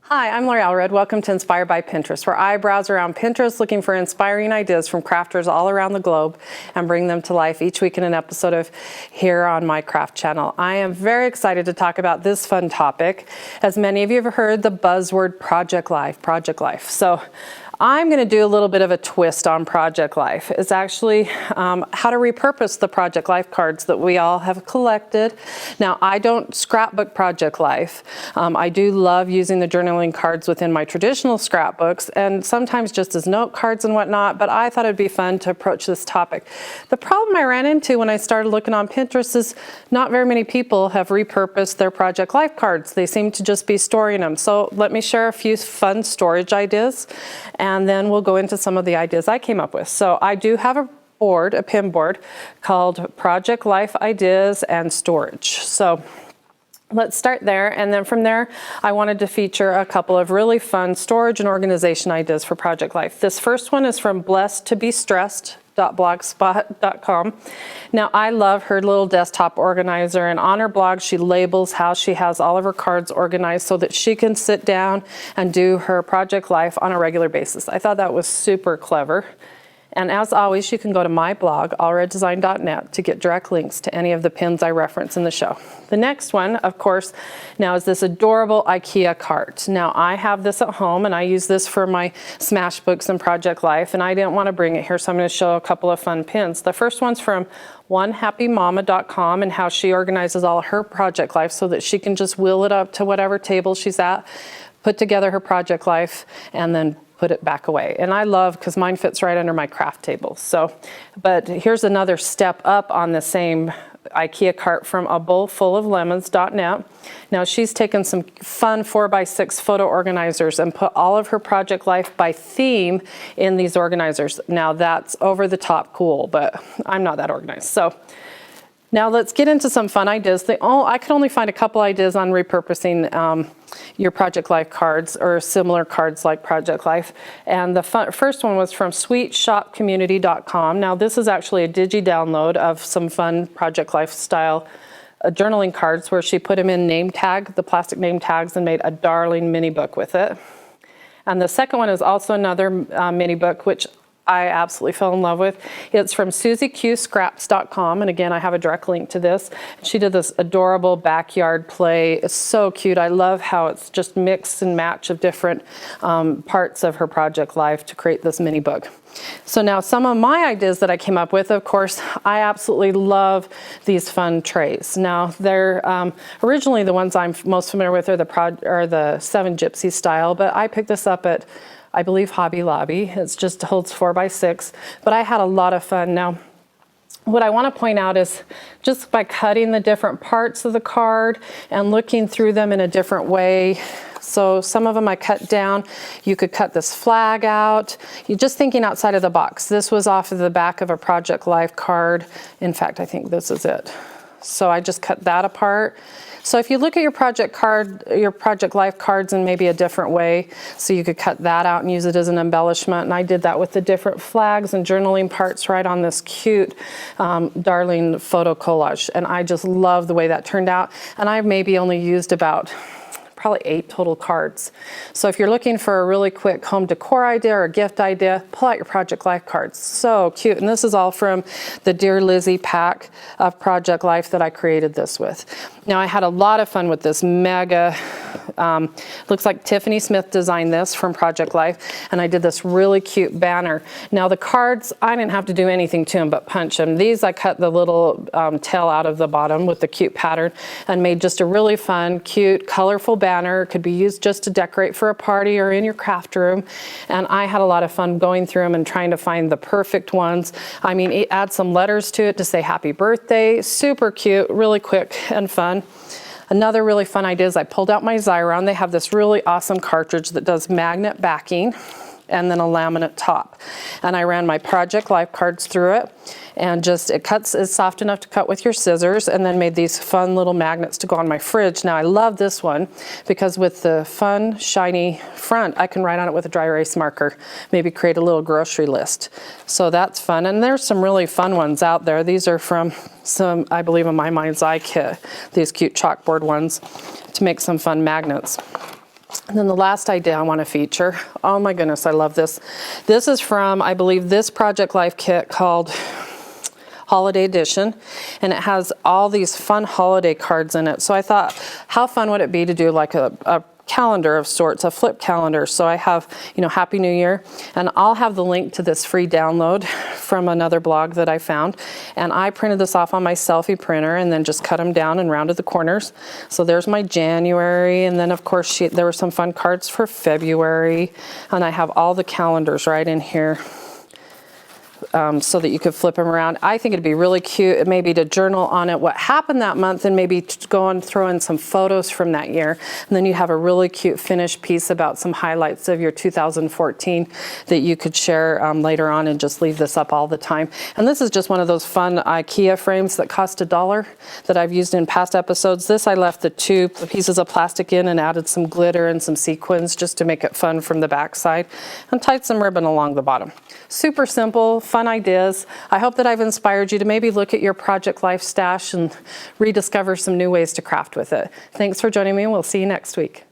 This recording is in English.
Hi, I'm Allred. Welcome to Inspired by Pinterest, where I browse around Pinterest looking for inspiring ideas from crafters all around the globe and bring them to life each week in an episode of here on my craft channel. I am very excited to talk about this fun topic. As many of you have heard the buzzword project life. So I'm going to do a little bit of a twist on project life. It's actually how to repurpose the project life cards that we all have collected. Now, I don't scrapbook project life. I do love using the journaling cards within my traditional scrapbooks and sometimes just as note cards and whatnot, but I thought it'd be fun to approach this topic. The problem I ran into when I started looking on Pinterest is not very many people have repurposed their project life cards. They seem to just be storing them. So let me share a few fun storage ideas, and then we'll go into some of the ideas I came up with. So I do have a pin board called Project Life Ideas and Storage. So let's start there, and then from there I wanted to feature a couple of really fun storage and organization ideas for project life. This first one is from blessedtobestressed.blogspot.com. Now, I love her little desktop organizer, and on her blog she labels how she has all of her cards organized so that she can sit down and do her project life on a regular basis. I thought that was super clever. And as always, you can go to my blog, allreddesign.net, to get direct links to any of the pins I reference in the show. The next one, of course, now is this adorable IKEA cart. Now, I have this at home, and I use this for my smash books and project life, and I didn't want to bring it here, so I'm going to show a couple of fun pins. The first one's from onehappymama.com and how she organizes all her project life so that she can just wheel it up to whatever table she's at, put together her project life, and then put it back away. And I love, because mine fits right under my craft table. So, but here's another step up on the same IKEA cart from a bowl full of lemons.net. Now, she's taken some fun 4x6 photo organizers and put all of her project life by theme in these organizers. Now, that's over the top cool, but I'm not that organized. So now let's get into some fun ideas. I could only find a couple ideas on repurposing your project life cards or similar cards like project life. And the first one was from sweetshopcommunity.com. Now, this is actually a digi-download of some fun project life style journaling cards where she put them in the plastic name tags, and made a darling mini book with it. And the second one is also another mini book, which I absolutely fell in love with. It's from SusieQScraps.com, and again, I have a direct link to this. She did this adorable backyard play. It's so cute. I love how it's just mix and match of different parts of her project life to create this mini book. So now some of my ideas that I came up with, of course, I absolutely love these fun trays. Now, they're originally the ones I'm most familiar with are the Seven Gypsies style, but I picked this up at, I believe, Hobby Lobby. It just holds 4x6, but I had a lot of fun. Now, what I want to point out is just by cutting the different parts of the card and looking through them in a different way. So some of them I cut down. You could cut this flag out. You're just thinking outside of the box. This was off of the back of a Project Life card. In fact, I think this is it. So I just cut that apart. So if you look at your project life cards in maybe a different way, so you could cut that out and use it as an embellishment. And I did that with the different flags and journaling parts right on this cute, darling photo collage. And I just love the way that turned out. And I maybe only used about probably 8 total cards. So if you're looking for a really quick home decor idea or a gift idea, pull out your Project Life cards. So cute. And this is all from the Dear Lizzie pack of Project Life that I created this with. Now, I had a lot of fun with this mega, looks like Tiffany Smith designed this from Project Life, and I did this really cute banner. Now, the cards, I didn't have to do anything to them but punch them. These, I cut the little tail out of the bottom with the cute pattern and made just a really fun, cute, colorful banner. It could be used just to decorate for a party or in your craft room, and I had a lot of fun going through them and trying to find the perfect ones. I mean, add some letters to it to say happy birthday. Super cute, really quick and fun. Another really fun idea is I pulled out my Xyron. They have this really awesome cartridge that does magnet backing. and then a laminate top. And I ran my Project Life cards through it, and just it cuts, is soft enough to cut with your scissors, and then made these fun little magnets to go on my fridge. Now I love this one because with the fun shiny front, I can write on it with a dry erase marker, maybe create a little grocery list. So that's fun, and there's some really fun ones out there. These are from some, I believe, in my Mind's Eye kit, these cute chalkboard ones to make some fun magnets. And then the last idea I want to feature, oh my goodness, I love this. This is from, I believe, this Project Life kit called Holiday Edition, and it has all these fun holiday cards in it. So I thought, how fun would it be to do like a calendar of sorts, a flip calendar. So I have, you know, Happy New Year, and I'll have the link to this free download from another blog that I found. And I printed this off on my selfie printer and then just cut them down and rounded the corners. So there's my January, and then of course there were some fun cards for February, and I have all the calendars right in here. So that you could flip them around. I think it'd be really cute maybe to journal on it what happened that month, and maybe to go and throw in some photos from that year. And then you have a really cute finished piece about some highlights of your 2014 that you could share later on, and just leave this up all the time. And this is just one of those fun IKEA frames that cost $1 that I've used in past episodes. This I left the two pieces of plastic in and added some glitter and some sequins just to make it fun from the back side, and tied some ribbon along the bottom. Super simple, fun ideas. I hope that I've inspired you to maybe look at your Project Life stash and rediscover some new ways to craft with it. Thanks for joining me, and we'll see you next week.